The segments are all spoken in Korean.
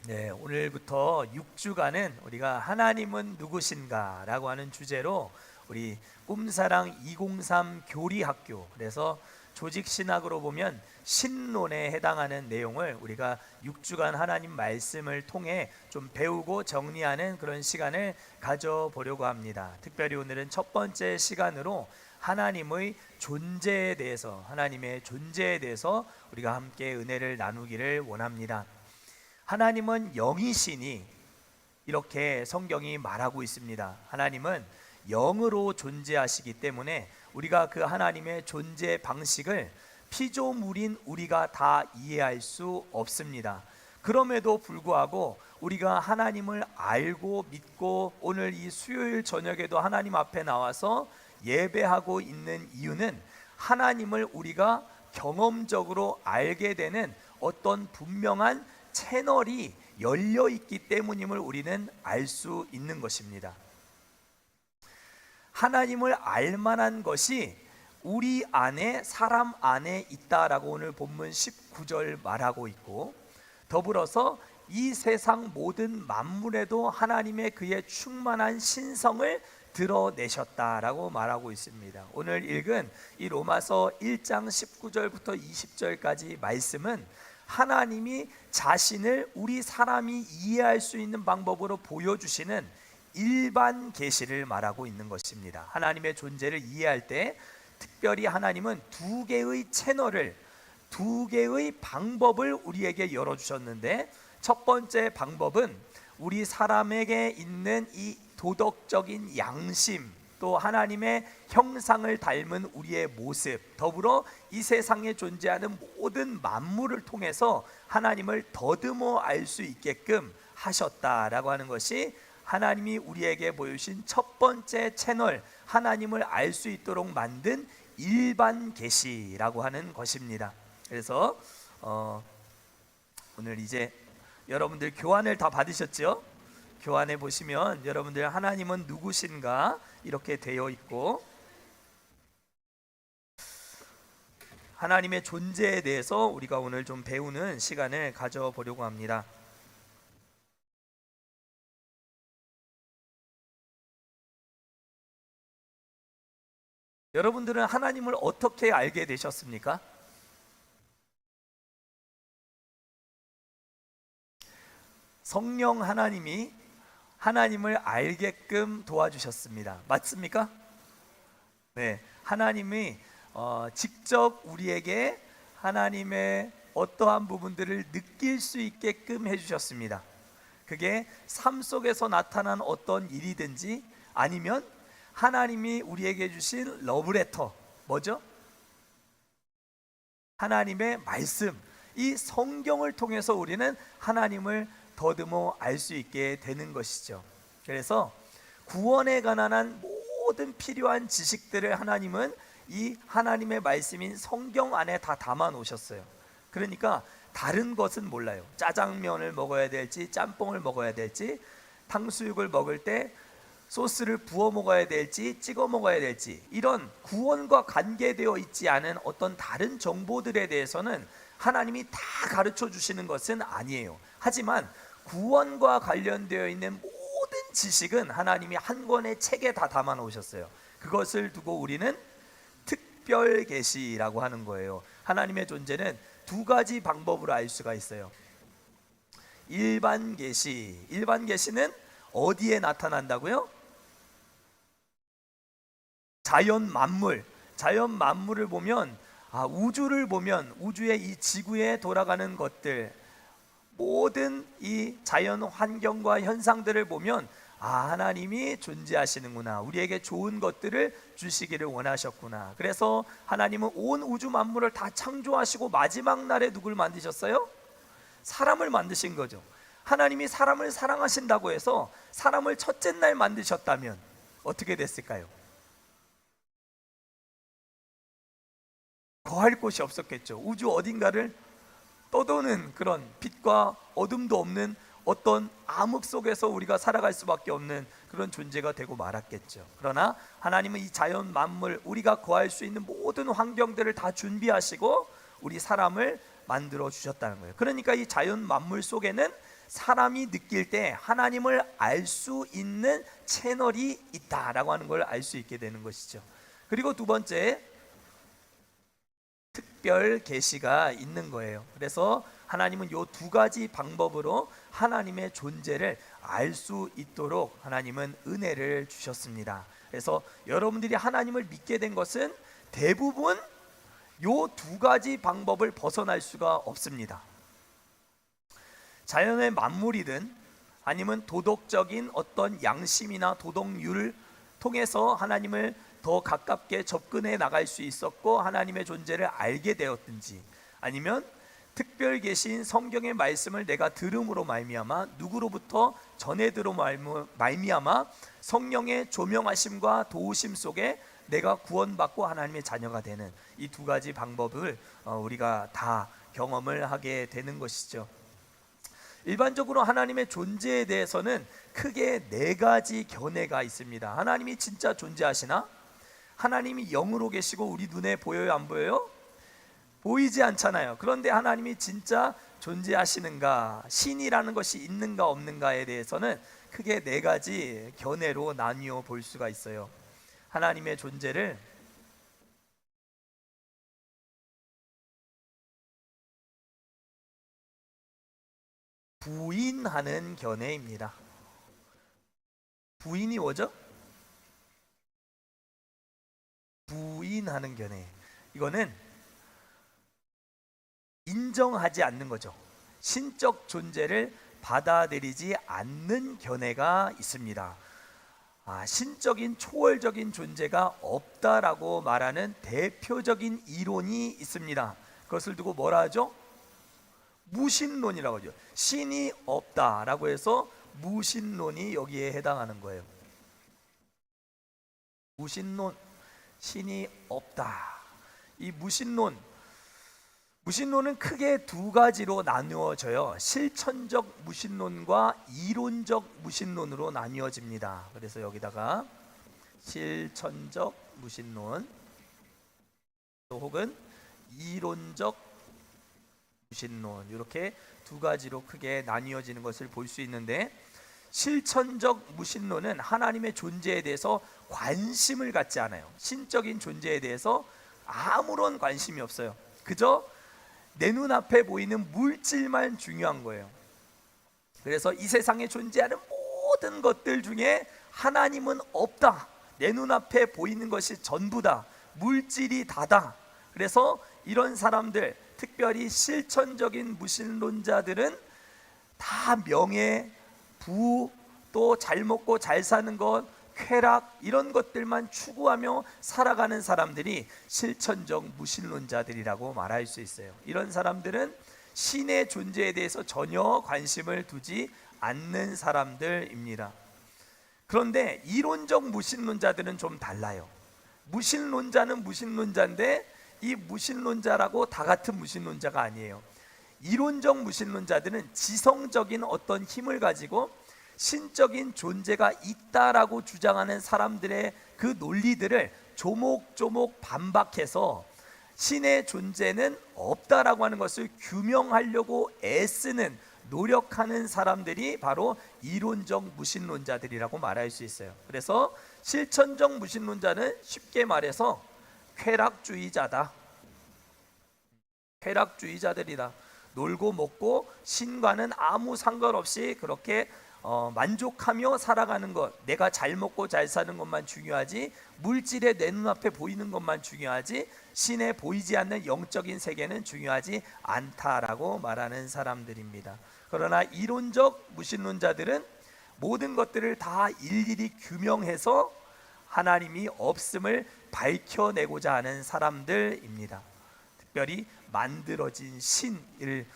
네, 오늘부터 6주간은 우리가 하나님은 누구신가 라고 하는 주제로 우리 꿈사랑 203 교리학교, 그래서 조직신학으로 보면 신론에 해당하는 내용을 우리가 6주간 하나님 말씀을 통해 좀 배우고 정리하는 그런 시간을 가져보려고 합니다. 특별히 오늘은 첫 번째 시간으로 하나님의 존재에 대해서, 하나님의 존재에 대해서 우리가 함께 은혜를 나누기를 원합니다. 하나님은 영이시니 이렇게 성경이 말하고 있습니다. 하나님은 영으로 존재하시기 때문에 우리가 그 하나님의 존재 방식을 피조물인 우리가 다 이해할 수 없습니다. 그럼에도 불구하고 우리가 하나님을 알고 믿고 오늘 이 수요일 저녁에도 하나님 앞에 나와서 예배하고 있는 이유는 하나님을 우리가 경험적으로 알게 되는 어떤 분명한 채널이 열려 있기 때문임을 우리는 알 수 있는 것입니다. 하나님을 알 만한 것이 우리 안에, 사람 안에 있다라고 오늘 본문 19절 말하고 있고, 더불어서 이 세상 모든 만물에도 하나님의 그의 충만한 신성을 드러내셨다라고 말하고 있습니다. 오늘 읽은 이 로마서 1장 19절부터 20절까지 말씀은 하나님이 자신을 우리 사람이 이해할 수 있는 방법으로 보여주시는 일반 계시를 말하고 있는 것입니다. 하나님의 존재를 이해할 때 특별히 하나님은 두 개의 채널을, 두 개의 방법을 우리에게 열어주셨는데, 첫 번째 방법은 우리 사람에게 있는 이 도덕적인 양심, 또 하나님의 형상을 닮은 우리의 모습, 더불어 이 세상에 존재하는 모든 만물을 통해서 하나님을 더듬어 알 수 있게끔 하셨다라고 하는 것이 하나님이 우리에게 보여주신 첫 번째 채널, 하나님을 알 수 있도록 만든 일반 계시라고 하는 것입니다. 그래서 오늘 이제 여러분들 교환을 다 받으셨죠? 교환해 보시면 여러분들 하나님은 누구신가 이렇게 되어 있고, 하나님의 존재에 대해서 우리가 오늘 좀 배우는 시간을 가져보려고 합니다. 여러분들은 하나님을 어떻게 알게 되셨습니까? 성령 하나님이 하나님을 알게끔 도와주셨습니다. 맞습니까? 네, 하나님이 직접 우리에게 하나님의 어떠한 부분들을 느낄 수 있게끔 해주셨습니다. 그게 삶 속에서 나타난 어떤 일이든지 아니면 하나님이 우리에게 주신 러브레터, 뭐죠? 하나님의 말씀, 이 성경을 통해서 우리는 하나님을 더듬어 알 수 있게 되는 것이죠. 그래서 구원에 관한 모든 필요한 지식들을 하나님은 이 하나님의 말씀인 성경 안에 다 담아 놓으셨어요. 그러니까 다른 것은 몰라요. 짜장면을 먹어야 될지, 짬뽕을 먹어야 될지, 탕수육을 먹을 때 소스를 부어 먹어야 될지, 찍어 먹어야 될지, 이런 구원과 관계되어 있지 않은 어떤 다른 정보들에 대해서는 하나님이 다 가르쳐 주시는 것은 아니에요. 하지만 구원과 관련되어 있는 모든 지식은 하나님이 한 권의 책에 다 담아 놓으셨어요. 그것을 두고 우리는 특별 계시라고 하는 거예요. 하나님의 존재는 두 가지 방법으로 알 수가 있어요. 일반 계시, 일반 계시는 어디에 나타난다고요? 자연 만물, 자연 만물을 보면, 우주를 보면 우주의 이 지구에 돌아가는 것들, 모든 이 자연 환경과 현상들을 보면 하나님이 존재하시는구나, 우리에게 좋은 것들을 주시기를 원하셨구나. 그래서 하나님은 온 우주 만물을 다 창조하시고 마지막 날에 누굴 만드셨어요? 사람을 만드신 거죠. 하나님이 사람을 사랑하신다고 해서 사람을 첫째 날 만드셨다면 어떻게 됐을까요? 거할 곳이 없었겠죠. 우주 어딘가를 떠도는 그런 빛과 어둠도 없는 어떤 암흑 속에서 우리가 살아갈 수밖에 없는 그런 존재가 되고 말았겠죠. 그러나 하나님은 이 자연 만물, 우리가 거할 수 있는 모든 환경들을 다 준비하시고 우리 사람을 만들어 주셨다는 거예요. 그러니까 이 자연 만물 속에는 사람이 느낄 때 하나님을 알 수 있는 채널이 있다라고 하는 걸 알 수 있게 되는 것이죠. 그리고 두 번째, 특별 계시가 있는 거예요. 그래서 하나님은 이 두 가지 방법으로 하나님의 존재를 알 수 있도록 하나님은 은혜를 주셨습니다. 그래서 여러분들이 하나님을 믿게 된 것은 대부분 이 두 가지 방법을 벗어날 수가 없습니다. 자연의 만물이든 아니면 도덕적인 어떤 양심이나 도덕률을 통해서 하나님을 더 가깝게 접근해 나갈 수 있었고 하나님의 존재를 알게 되었든지, 아니면 특별 계신 성경의 말씀을 내가 들음으로 말미암아 누구로부터 전해 들어 말미암아 성령의 조명하심과 도우심 속에 내가 구원받고 하나님의 자녀가 되는 이 두 가지 방법을 우리가 다 경험을 하게 되는 것이죠. 일반적으로 하나님의 존재에 대해서는 크게 네 가지 견해가 있습니다. 하나님이 진짜 존재하시나? 하나님이 영으로 계시고 우리 눈에 보여요, 안 보여요? 보이지 않잖아요. 그런데 하나님이 진짜 존재하시는가, 신이라는 것이 있는가 없는가에 대해서는 크게 네 가지 견해로 나뉘어 볼 수가 있어요. 하나님의 존재를 부인하는 견해입니다. 부인이 뭐죠? 부인하는 견해. 이거는 인정하지 않는 거죠. 신적 존재를 받아들이지 않는 견해가 있습니다. 신적인 초월적인 존재가 없다라고 말하는 대표적인 이론이 있습니다. 그것을 두고 뭐라 하죠? 무신론이라고 하죠. 신이 없다라고 해서 무신론이 여기에 해당하는 거예요. 무신론, 신이 없다. 이 무신론은 크게 두 가지로 나누어져요. 실천적 무신론과 이론적 무신론으로 나뉘어집니다. 그래서 여기다가 실천적 무신론 혹은 이론적 무신론, 이렇게 두 가지로 크게 나뉘어지는 것을 볼 수 있는데, 실천적 무신론은 하나님의 존재에 대해서 관심을 갖지 않아요. 신적인 존재에 대해서 아무런 관심이 없어요. 그저 내 눈앞에 보이는 물질만 중요한 거예요. 그래서 이 세상에 존재하는 모든 것들 중에 하나님은 없다. 내 눈앞에 보이는 것이 전부다. 물질이 다다. 그래서 이런 사람들, 특별히 실천적인 무신론자들은 다 명예, 부, 또 잘 먹고 잘 사는 것, 쾌락, 이런 것들만 추구하며 살아가는 사람들이 실천적 무신론자들이라고 말할 수 있어요. 이런 사람들은 신의 존재에 대해서 전혀 관심을 두지 않는 사람들입니다. 그런데 이론적 무신론자들은 좀 달라요. 무신론자는 무신론자인데 이 무신론자라고 다 같은 무신론자가 아니에요. 이론적 무신론자들은 지성적인 어떤 힘을 가지고 신적인 존재가 있다라고 주장하는 사람들의 그 논리들을 조목조목 반박해서 신의 존재는 없다라고 하는 것을 규명하려고 애쓰는, 노력하는 사람들이 바로 이론적 무신론자들이라고 말할 수 있어요. 그래서 실천적 무신론자는 쉽게 말해서 쾌락주의자다. 쾌락주의자들이다. 놀고 먹고 신과는 아무 상관없이 그렇게 만족하며 살아가는 것, 내가 잘 먹고 잘 사는 것만 중요하지, 물질에 내 눈앞에 보이는 것만 중요하지, 신에 보이지 않는 영적인 세계는 중요하지 않다라고 말하는 사람들입니다. 그러나 이론적 무신론자들은 모든 것들을 다 일일이 규명해서 하나님이 없음을 밝혀내고자 하는 사람들입니다. 특별히 만들어진 신을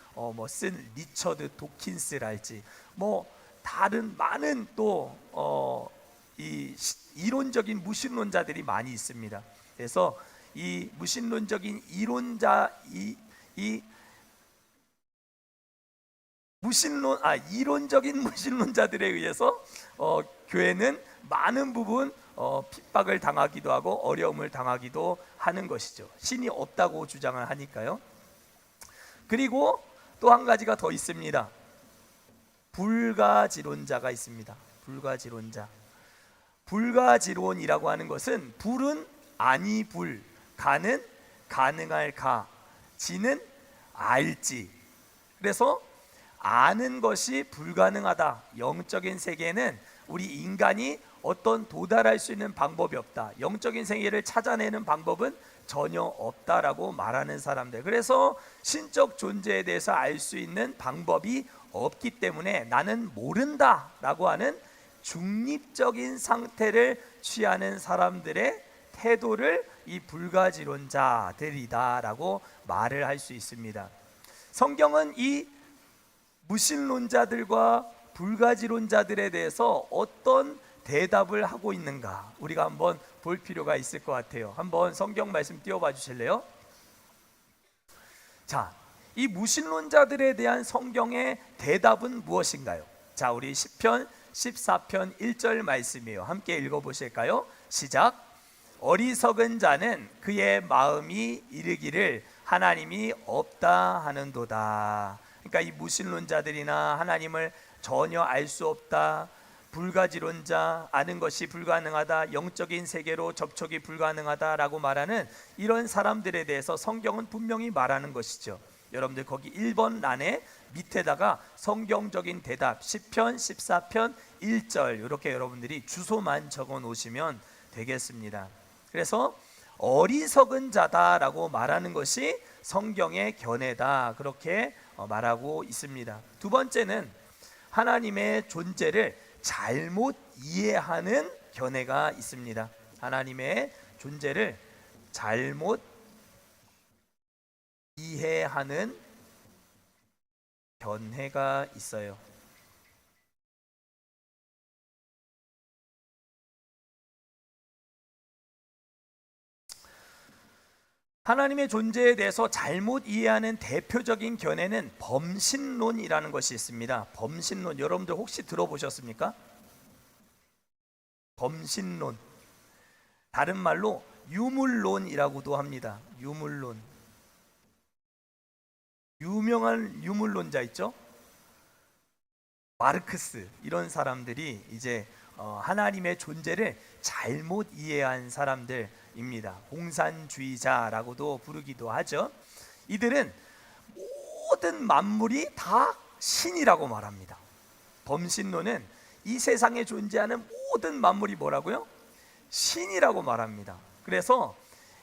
쓴 리처드 도킨스랄지 다른 많은 또 이론적인 무신론자들이 많이 있습니다. 그래서 이 무신론적인 이론적인 무신론자들에 의해서 교회는 많은 부분 핍박을 당하기도 하고 어려움을 당하기도 하는 것이죠. 신이 없다고 주장을 하니까요. 그리고 또 한 가지가 더 있습니다. 불가지론자가 있습니다. 불가지론자. 불가지론이라고 하는 것은 불은 아니 불, 가는 가능할 가, 지는 알지. 그래서 아는 것이 불가능하다. 영적인 세계에는 우리 인간이 어떤 도달할 수 있는 방법이 없다. 영적인 세계를 찾아내는 방법은 전혀 없다라고 말하는 사람들. 그래서 신적 존재에 대해서 알 수 있는 방법이 없기 때문에 나는 모른다라고 하는 중립적인 상태를 취하는 사람들의 태도를 이 불가지론자들이다라고 말을 할 수 있습니다. 성경은 이 무신론자들과 불가지론자들에 대해서 어떤 대답을 하고 있는가 우리가 한번 볼 필요가 있을 것 같아요. 한번 성경 말씀 띄워봐 주실래요? 자, 이 무신론자들에 대한 성경의 대답은 무엇인가요? 자, 우리 시편 14편 1절 말씀이에요. 함께 읽어보실까요? 시작. 어리석은 자는 그의 마음이 이르기를 하나님이 없다 하는도다. 그러니까 이 무신론자들이나 하나님을 전혀 알 수 없다, 불가지론자, 아는 것이 불가능하다, 영적인 세계로 접촉이 불가능하다라고 말하는 이런 사람들에 대해서 성경은 분명히 말하는 것이죠. 여러분들 거기 1번 란에 밑에다가 성경적인 대답 시편 14편 1절 이렇게 여러분들이 주소만 적어 놓으시면 되겠습니다. 그래서 어리석은 자다라고 말하는 것이 성경의 견해다, 그렇게 말하고 있습니다. 두 번째는 하나님의 존재를 잘못 이해하는 견해가 있습니다. 하나님의 존재를 잘못 이해하는 견해가 있어요. 하나님의 존재에 대해서 잘못 이해하는 대표적인 견해는 범신론이라는 것이 있습니다. 범신론, 여러분들 혹시 들어보셨습니까? 범신론, 다른 말로 유물론이라고도 합니다. 유물론. 유명한 유물론자 있죠? 마르크스, 이런 사람들이 이제 하나님의 존재를 잘못 이해한 사람들입니다. 공산주의자라고도 부르기도 하죠. 이들은 모든 만물이 다 신이라고 말합니다. 범신론은 이 세상에 존재하는 모든 만물이 뭐라고요? 신이라고 말합니다. 그래서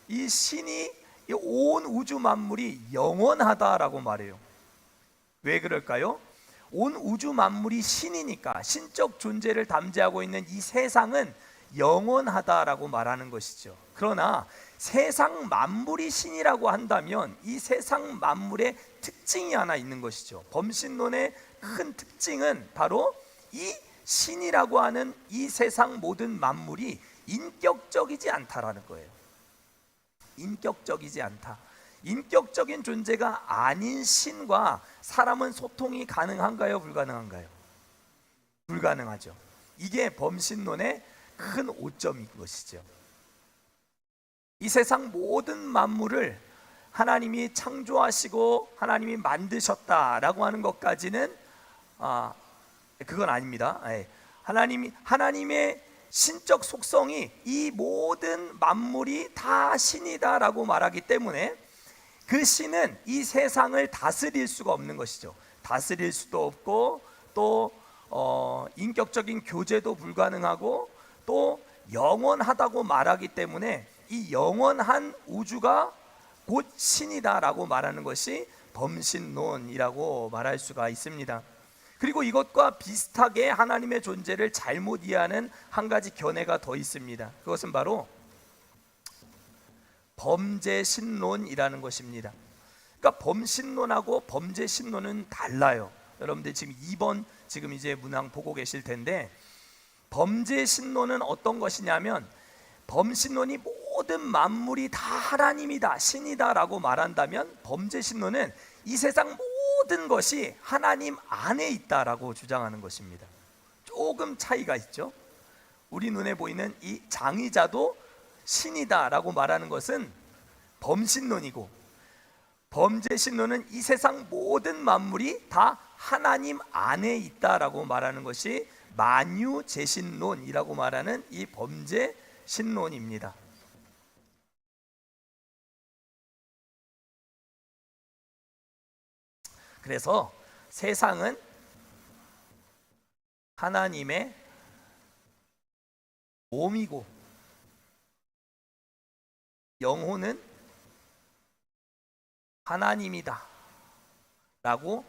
이 신이 온 우주 만물이 영원하다라고 말해요. 왜 그럴까요? 온 우주 만물이 신이니까, 신적 존재를 담재하고 있는 이 세상은 영원하다라고 말하는 것이죠. 그러나 세상 만물이 신이라고 한다면 이 세상 만물의 특징이 하나 있는 것이죠. 범신론의 큰 특징은 바로 이 신이라고 하는 이 세상 모든 만물이 인격적이지 않다라는 거예요. 인격적이지 않다. 인격적인 존재가 아닌 신과 사람은 소통이 가능한가요? 불가능한가요? 불가능하죠. 이게 범신론의 큰 오점인 것이죠. 이 세상 모든 만물을 하나님이 창조하시고 하나님이 만드셨다라고 하는 것까지는 그건 아닙니다. 하나님의 신적 속성이 이 모든 만물이 다 신이다라고 말하기 때문에 그 신은 이 세상을 다스릴 수가 없는 것이죠. 다스릴 수도 없고 또 인격적인 교제도 불가능하고 또 영원하다고 말하기 때문에 이 영원한 우주가 곧 신이다라고 말하는 것이 범신론이라고 말할 수가 있습니다. 그리고 이것과 비슷하게 하나님의 존재를 잘못 이해하는 한 가지 견해가 더 있습니다. 그것은 바로 범죄신론이라는 것입니다. 그러니까 범신론하고 범죄신론은 달라요. 여러분들 지금 2번 지금 이제 문항 보고 계실 텐데, 범죄신론은 어떤 것이냐면, 범신론이 모든 만물이 다 하나님이다, 신이다라고 말한다면, 범죄신론은 이 세상 모든 것이 하나님 안에 있다라고 주장하는 것입니다. 조금 차이가 있죠. 우리 눈에 보이는 이 장의자도 신이다라고 말하는 것은 범신론이고, 범죄 신론은 이 세상 모든 만물이 다 하나님 안에 있다라고 말하는 것이 만유재신론이라고 말하는 이 범죄 신론입니다. 그래서 세상은 하나님의 몸이고 영혼은 하나님이다 라고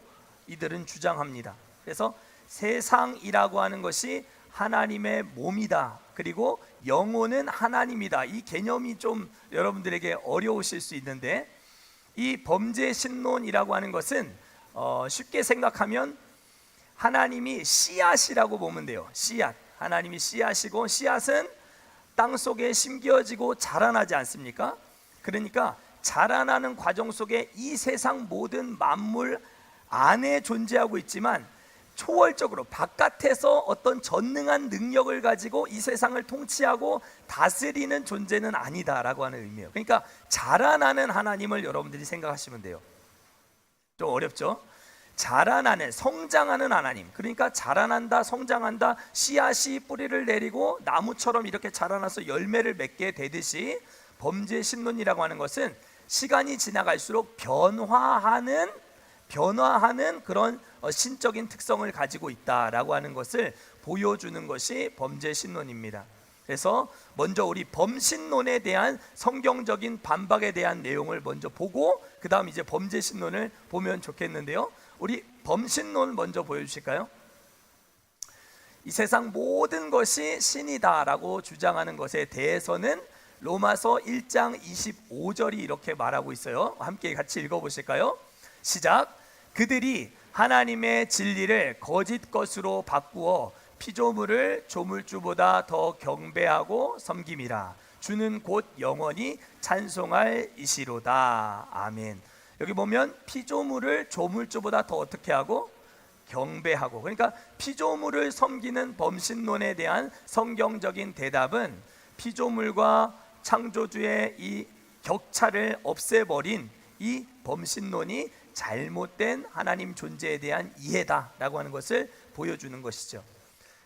이들은 주장합니다. 그래서 세상이라고 하는 것이 하나님의 몸이다, 그리고 영혼은 하나님이다. 이 개념이 좀 여러분들에게 어려우실 수 있는데, 이 범죄 신론이라고 하는 것은 쉽게 생각하면 하나님이 씨앗이라고 보면 돼요. 씨앗, 하나님이 씨앗이고, 씨앗은 땅 속에 심겨지고 자라나지 않습니까? 그러니까 자라나는 과정 속에 이 세상 모든 만물 안에 존재하고 있지만 초월적으로 바깥에서 어떤 전능한 능력을 가지고 이 세상을 통치하고 다스리는 존재는 아니다라고 하는 의미예요. 그러니까 자라나는 하나님을 여러분들이 생각하시면 돼요. 좀 어렵죠? 자라나는, 성장하는 하나님. 그러니까 자라난다, 성장한다, 씨앗이 뿌리를 내리고 나무처럼 이렇게 자라나서 열매를 맺게 되듯이 범죄 신론이라고 하는 것은 시간이 지나갈수록 변화하는 그런 신적인 특성을 가지고 있다라고 하는 것을 보여주는 것이 범죄 신론입니다. 그래서 먼저 우리 범신론에 대한 성경적인 반박에 대한 내용을 먼저 보고 그 다음 이제 범죄 신론을 보면 좋겠는데요. 우리 범신론 먼저 보여주실까요? 이 세상 모든 것이 신이다라고 주장하는 것에 대해서는 로마서 1장 25절이 이렇게 말하고 있어요. 함께 같이 읽어보실까요? 시작. 그들이 하나님의 진리를 거짓 것으로 바꾸어 피조물을 조물주보다 더 경배하고 섬김이라. 주는 곧 영원히 찬송할 이시로다. 아멘. 여기 보면 피조물을 조물주보다 더 어떻게 하고? 경배하고. 그러니까 피조물을 섬기는 범신론에 대한 성경적인 대답은 피조물과 창조주의 이 격차를 없애버린 이 범신론이 잘못된 하나님 존재에 대한 이해다라고 하는 것을 보여주는 것이죠.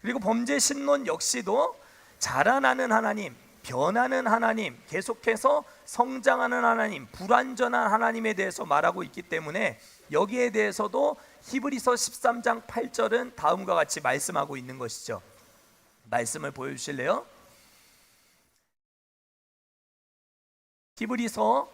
그리고 범죄 신론 역시도 자라나는 하나님, 변하는 하나님, 계속해서 성장하는 하나님, 불완전한 하나님에 대해서 말하고 있기 때문에 여기에 대해서도 히브리서 13장 8절은 다음과 같이 말씀하고 있는 것이죠. 말씀을 보여주실래요? 히브리서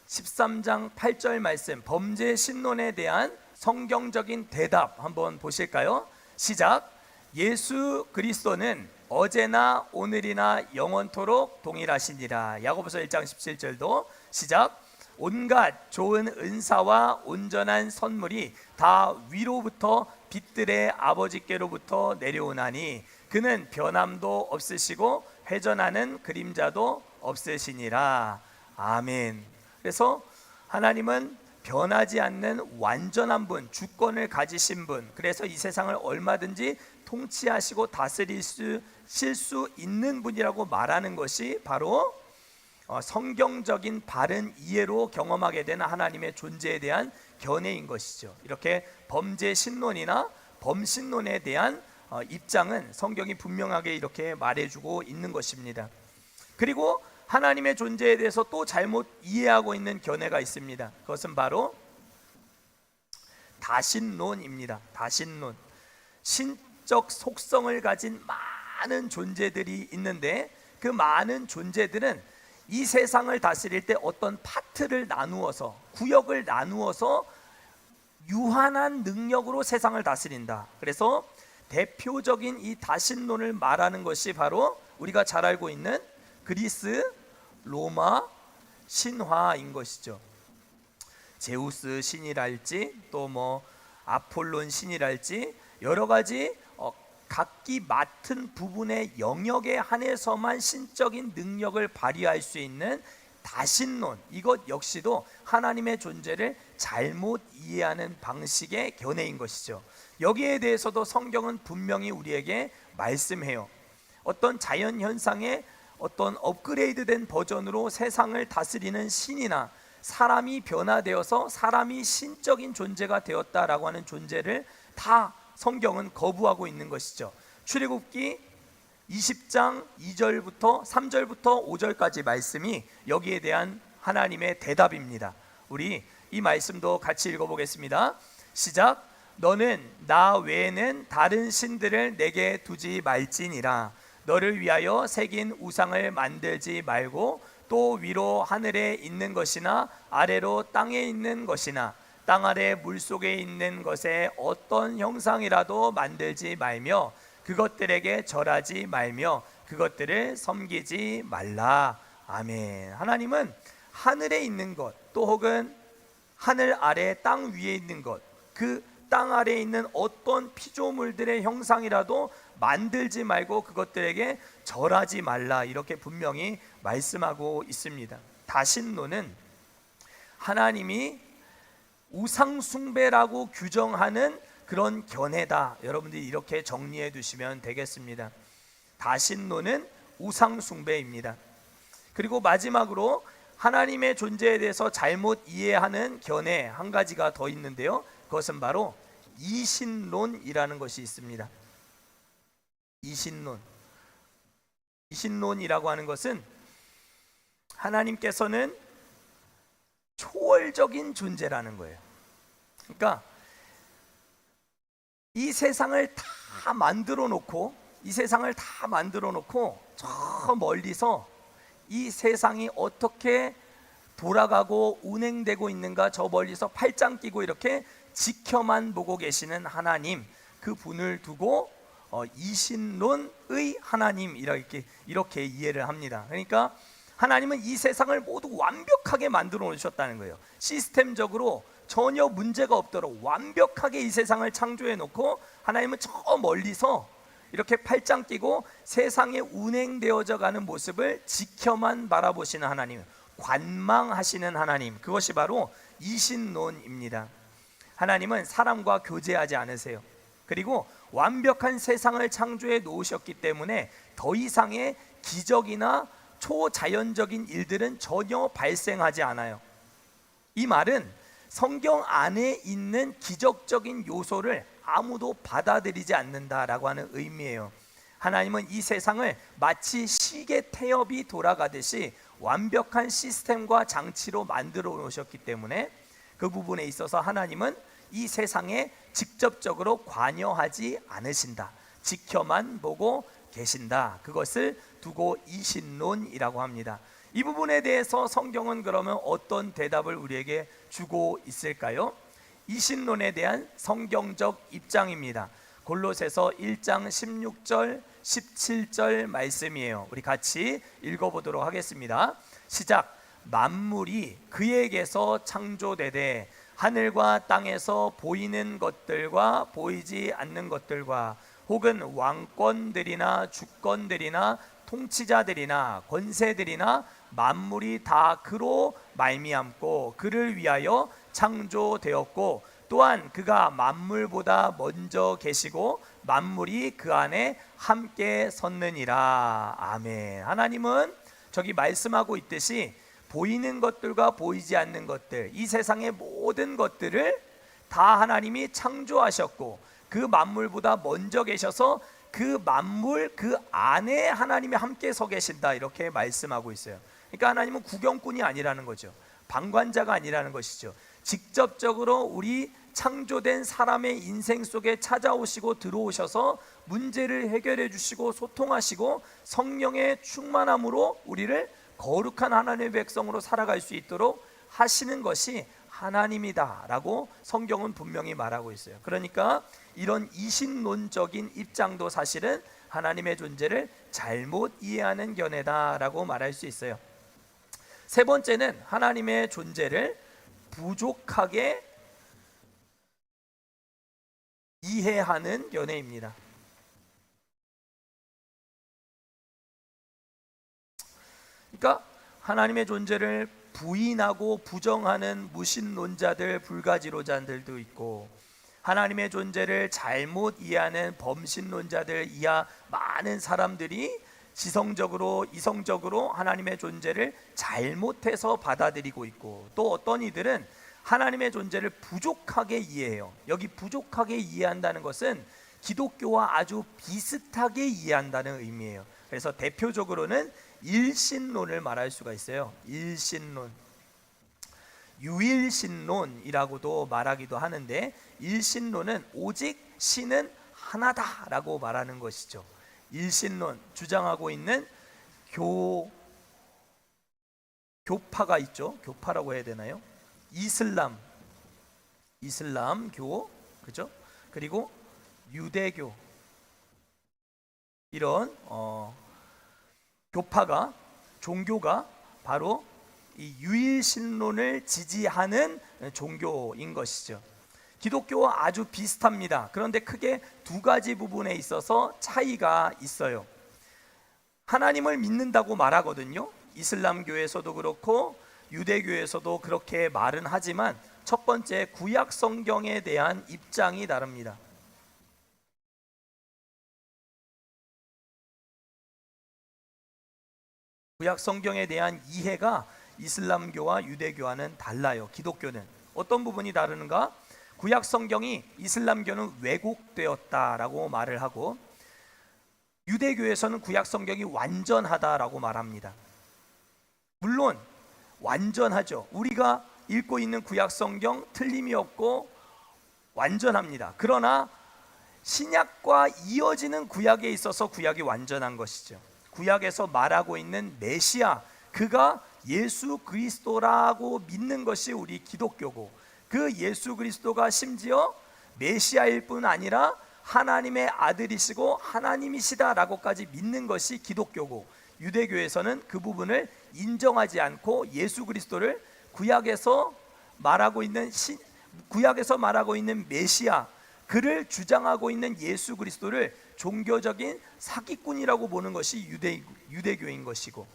13장 8절 말씀, 범죄 신론에 대한 성경적인 대답 한번 보실까요? 시작. 예수 그리스도는 어제나 오늘이나 영원토록 동일하시니라. 야고보서 1장 17절도 시작. 온갖 좋은 은사와 온전한 선물이 다 위로부터 빛들의 아버지께로부터 내려오나니 그는 변함도 없으시고 회전하는 그림자도 없으시니라. 아멘. 그래서 하나님은 변하지 않는 완전한 분, 주권을 가지신 분, 그래서 이 세상을 얼마든지 통치하시고 다스리실 수 있는 분이라고 말하는 것이 바로 성경적인 바른 이해로 경험하게 되는 하나님의 존재에 대한 견해인 것이죠. 이렇게 범죄 신론이나 범신론에 대한 입장은 성경이 분명하게 이렇게 말해주고 있는 것입니다. 그리고 하나님의 존재에 대해서 또 잘못 이해하고 있는 견해가 있습니다. 그것은 바로 다신론입니다. 다신론. 신적 속성을 가진 많은 존재들이 있는데 그 많은 존재들은 이 세상을 다스릴 때 어떤 파트를 나누어서, 구역을 나누어서 유한한 능력으로 세상을 다스린다. 그래서 대표적인 이 다신론을 말하는 것이 바로 우리가 잘 알고 있는 그리스, 로마 신화인 것이죠. 제우스 신이랄지 또 뭐 아폴론 신이랄지 여러 가지 각기 맡은 부분의 영역에 한해서만 신적인 능력을 발휘할 수 있는 다신론, 이것 역시도 하나님의 존재를 잘못 이해하는 방식의 견해인 것이죠. 여기에 대해서도 성경은 분명히 우리에게 말씀해요. 어떤 자연현상의 어떤 업그레이드된 버전으로 세상을 다스리는 신이나 사람이 변화되어서 사람이 신적인 존재가 되었다라고 하는 존재를 다 성경은 거부하고 있는 것이죠. 출애굽기 20장 2절부터 3절부터 5절까지 말씀이 여기에 대한 하나님의 대답입니다. 우리 이 말씀도 같이 읽어보겠습니다. 시작. 너는 나 외에는 다른 신들을 내게 두지 말지니라. 너를 위하여 새긴 우상을 만들지 말고 또 위로 하늘에 있는 것이나 아래로 땅에 있는 것이나 땅 아래 물속에 있는 것에 어떤 형상이라도 만들지 말며 그것들에게 절하지 말며 그것들을 섬기지 말라. 아멘. 하나님은 하늘에 있는 것 또 혹은 하늘 아래 땅 위에 있는 것, 그 땅 아래에 있는 어떤 피조물들의 형상이라도 만들지 말고 그것들에게 절하지 말라, 이렇게 분명히 말씀하고 있습니다. 다신론은 하나님이 우상 숭배라고 규정하는 그런 견해다. 여러분들이 이렇게 정리해 두시면 되겠습니다. 다신론은 우상 숭배입니다. 그리고 마지막으로 하나님의 존재에 대해서 잘못 이해하는 견해 한 가지가 더 있는데요, 그것은 바로 이신론이라는 것이 있습니다. 이신론이라고 하는 것은 하나님께서는 초월적인 존재라는 거예요. 그러니까 이 세상을 다 만들어 놓고 저 멀리서 이 세상이 어떻게 돌아가고 운행되고 있는가 저 멀리서 팔짱 끼고 이렇게 지켜만 보고 계시는 하나님, 그 분을 두고 이신론의 하나님 이렇게 이해를 합니다. 그러니까 하나님은 이 세상을 모두 완벽하게 만들어 놓으셨다는 거예요. 시스템적으로 전혀 문제가 없도록 완벽하게 이 세상을 창조해 놓고 하나님은 저 멀리서 이렇게 팔짱 끼고 세상에 운행되어져 가는 모습을 지켜만 바라보시는 하나님, 관망하시는 하나님, 그것이 바로 이신론입니다. 하나님은 사람과 교제하지 않으세요. 그리고 완벽한 세상을 창조해 놓으셨기 때문에 더 이상의 기적이나 초자연적인 일들은 전혀 발생하지 않아요. 이 말은 성경 안에 있는 기적적인 요소를 아무도 받아들이지 않는다라고 하는 의미예요. 하나님은 이 세상을 마치 시계 태엽이 돌아가듯이 완벽한 시스템과 장치로 만들어 놓으셨기 때문에 그 부분에 있어서 하나님은 이 세상에 직접적으로 관여하지 않으신다. 지켜만 보고 계신다. 그것을 두고 이신론이라고 합니다. 이 부분에 대해서 성경은 그러면 어떤 대답을 우리에게 주고 있을까요? 이신론에 대한 성경적 입장입니다. 골로새서 1장 16절 17절 말씀이에요. 우리 같이 읽어보도록 하겠습니다. 시작. 만물이 그에게서 창조되되 하늘과 땅에서 보이는 것들과 보이지 않는 것들과 혹은 왕권들이나 주권들이나 통치자들이나 권세들이나 만물이 다 그로 말미암고 그를 위하여 창조되었고 또한 그가 만물보다 먼저 계시고 만물이 그 안에 함께 섰느니라. 아멘. 하나님은 저기 말씀하고 있듯이 보이는 것들과 보이지 않는 것들, 이 세상의 모든 것들을 다 하나님이 창조하셨고 그 만물보다 먼저 계셔서 그 만물 그 안에 하나님이 함께 서 계신다, 이렇게 말씀하고 있어요. 그러니까 하나님은 구경꾼이 아니라는 거죠. 방관자가 아니라는 것이죠. 직접적으로 우리 창조된 사람의 인생 속에 찾아오시고 들어오셔서 문제를 해결해 주시고 소통하시고 성령의 충만함으로 우리를 거룩한 하나님의 백성으로 살아갈 수 있도록 하시는 것이 하나님이다 라고 성경은 분명히 말하고 있어요. 그러니까 이런 이신론적인 입장도 사실은 하나님의 존재를 잘못 이해하는 견해다 라고 말할 수 있어요. 세 번째는 하나님의 존재를 부족하게 이해하는 견해입니다. 그러니까 하나님의 존재를 부인하고 부정하는 무신론자들, 불가지론자들도 있고 하나님의 존재를 잘못 이해하는 범신론자들 이하 많은 사람들이 지성적으로 이성적으로 하나님의 존재를 잘못해서 받아들이고 있고, 또 어떤 이들은 하나님의 존재를 부족하게 이해해요. 여기 부족하게 이해한다는 것은 기독교와 아주 비슷하게 이해한다는 의미예요. 그래서 대표적으로는 일신론을 말할 수가 있어요. 일신론, 유일신론이라고도 말하기도 하는데, 일신론은 오직 신은 하나다라고 말하는 것이죠. 일신론 주장하고 있는 교파가 있죠. 교파라고 해야 되나요? 이슬람교, 그죠? 그리고 유대교, 이런 교파가, 종교가 바로 이 유일신론을 지지하는 종교인 것이죠. 기독교와 아주 비슷합니다. 그런데 크게 두 가지 부분에 있어서 차이가 있어요. 하나님을 믿는다고 말하거든요. 이슬람교에서도 그렇고 유대교에서도 그렇게 말은 하지만, 첫 번째, 구약 성경에 대한 입장이 다릅니다. 구약 성경에 대한 이해가 이슬람교와 유대교와는 달라요. 기독교는 어떤 부분이 다르는가? 구약 성경이 이슬람교는 왜곡되었다라고 말을 하고, 유대교에서는 구약 성경이 완전하다라고 말합니다. 물론 완전하죠. 우리가 읽고 있는 구약 성경 틀림이 없고 완전합니다. 그러나 신약과 이어지는 구약에 있어서 구약이 완전한 것이죠. 구약에서 말하고 있는 메시아, 그가 예수 그리스도라고 믿는 것이 우리 기독교고, 그 예수 그리스도가 심지어 메시아일 뿐 아니라 하나님의 아들이시고 하나님이시다라고까지 믿는 것이 기독교고, 유대교에서는 그 부분을 인정하지 않고 예수 그리스도를 구약에서 말하고 있는 메시아, 그를 주장하고 있는 예수 그리스도를 종교적인 사기꾼이라고 보는 것이 유대교인 것이고,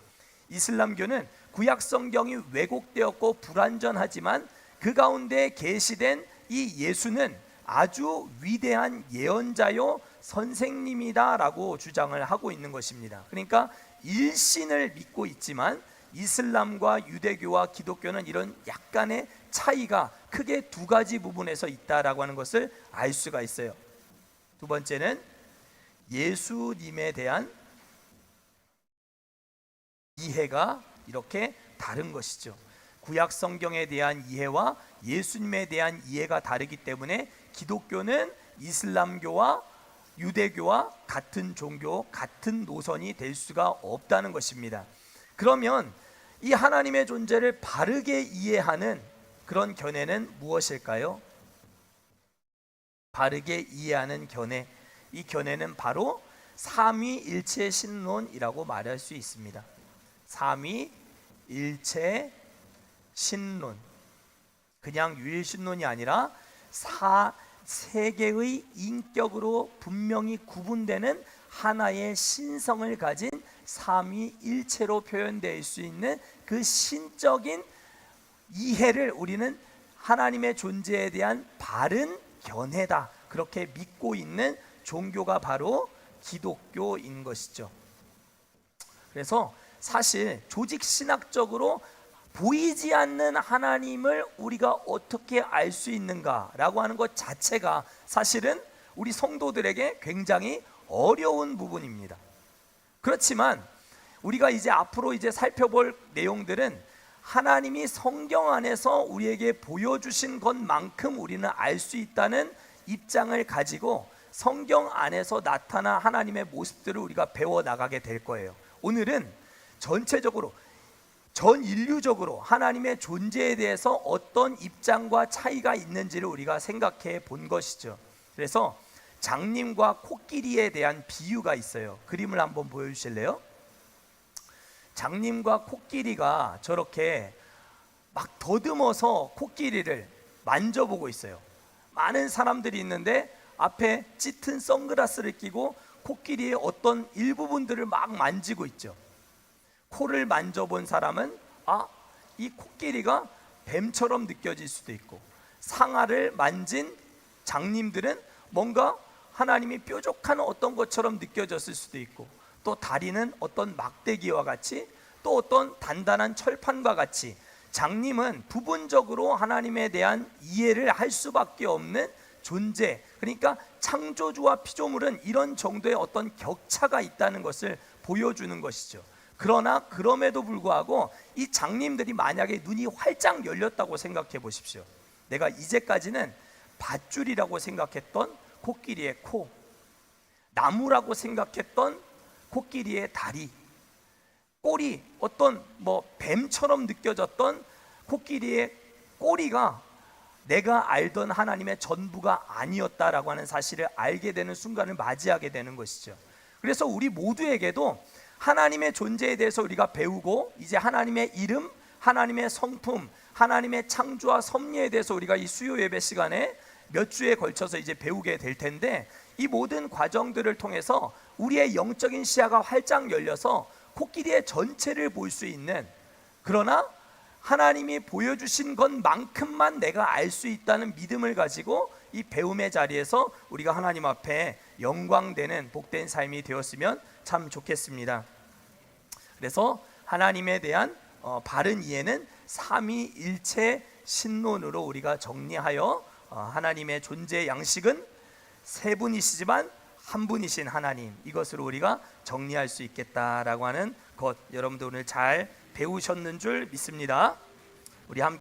이슬람교는 구약 성경이 왜곡되었고 불완전하지만 그 가운데 계시된 이 예수는 아주 위대한 예언자요 선생님이다라고 주장을 하고 있는 것입니다. 그러니까 일신을 믿고 있지만 이슬람과 유대교와 기독교는 이런 약간의 차이가 크게 두 가지 부분에서 있다라고 하는 것을 알 수가 있어요. 두 번째는 예수님에 대한 이해가 이렇게 다른 것이죠. 구약 성경에 대한 이해와 예수님에 대한 이해가 다르기 때문에 기독교는 이슬람교와 유대교와 같은 종교, 같은 노선이 될 수가 없다는 것입니다. 그러면 이 하나님의 존재를 바르게 이해하는 그런 견해는 무엇일까요? 바르게 이해하는 견해, 이 견해는 바로 삼위일체 신론이라고 말할 수 있습니다. 삼위일체 신론, 그냥 유일신론이 아니라 세 개의 인격으로 분명히 구분되는 하나의 신성을 가진 삼위일체로 표현될 수 있는 그 신적인 이해를 우리는 하나님의 존재에 대한 바른 견해다, 그렇게 믿고 있는 종교가 바로 기독교인 것이죠. 그래서 사실 조직 신학적으로 보이지 않는 하나님을 우리가 어떻게 알 수 있는가라고 하는 것 자체가 사실은 우리 성도들에게 굉장히 어려운 부분입니다. 그렇지만 우리가 이제 앞으로 살펴볼 내용들은 하나님이 성경 안에서 우리에게 보여주신 것만큼 우리는 알 수 있다는 입장을 가지고 성경 안에서 나타난 하나님의 모습들을 우리가 배워나가게 될 거예요. 오늘은 전체적으로 전 인류적으로 하나님의 존재에 대해서 어떤 입장과 차이가 있는지를 우리가 생각해 본 것이죠. 그래서 장님과 코끼리에 대한 비유가 있어요. 그림을 한번 보여주실래요? 장님과 코끼리가 저렇게 막 더듬어서 코끼리를 만져보고 있어요. 많은 사람들이 있는데 앞에 짙은 선글라스를 끼고 코끼리의 어떤 일부분들을 막 만지고 있죠. 코를 만져본 사람은 이 코끼리가 뱀처럼 느껴질 수도 있고, 상아를 만진 장님들은 뭔가 하나님이 뾰족한 어떤 것처럼 느껴졌을 수도 있고, 또 다리는 어떤 막대기와 같이, 또 어떤 단단한 철판과 같이 장님은 부분적으로 하나님에 대한 이해를 할 수밖에 없는 존재, 그러니까 창조주와 피조물은 이런 정도의 어떤 격차가 있다는 것을 보여주는 것이죠. 그러나 그럼에도 불구하고 이 장님들이 만약에 눈이 활짝 열렸다고 생각해 보십시오. 내가 이제까지는 밧줄이라고 생각했던 코끼리의 코, 나무라고 생각했던 코끼리의 다리, 꼬리, 어떤 뱀처럼 느껴졌던 코끼리의 꼬리가 내가 알던 하나님의 전부가 아니었다라고 하는 사실을 알게 되는 순간을 맞이하게 되는 것이죠. 그래서 우리 모두에게도 하나님의 존재에 대해서 우리가 배우고, 이제 하나님의 이름, 하나님의 성품, 하나님의 창조와 섭리에 대해서 우리가 이 수요 예배 시간에 몇 주에 걸쳐서 이제 배우게 될 텐데, 이 모든 과정들을 통해서 우리의 영적인 시야가 활짝 열려서 코끼리의 전체를 볼 수 있는, 그러나 하나님이 보여주신 것만큼만 내가 알 수 있다는 믿음을 가지고 이 배움의 자리에서 우리가 하나님 앞에 영광되는 복된 삶이 되었으면 참 좋겠습니다. 그래서 하나님에 대한 바른 이해는 삼위일체 신론으로 우리가 정리하여 하나님의 존재 양식은 세 분이시지만 한 분이신 하나님, 이것으로 우리가 정리할 수 있겠다라고 하는 것, 여러분들 오늘 잘 배우셨는 줄 믿습니다. 우리 함께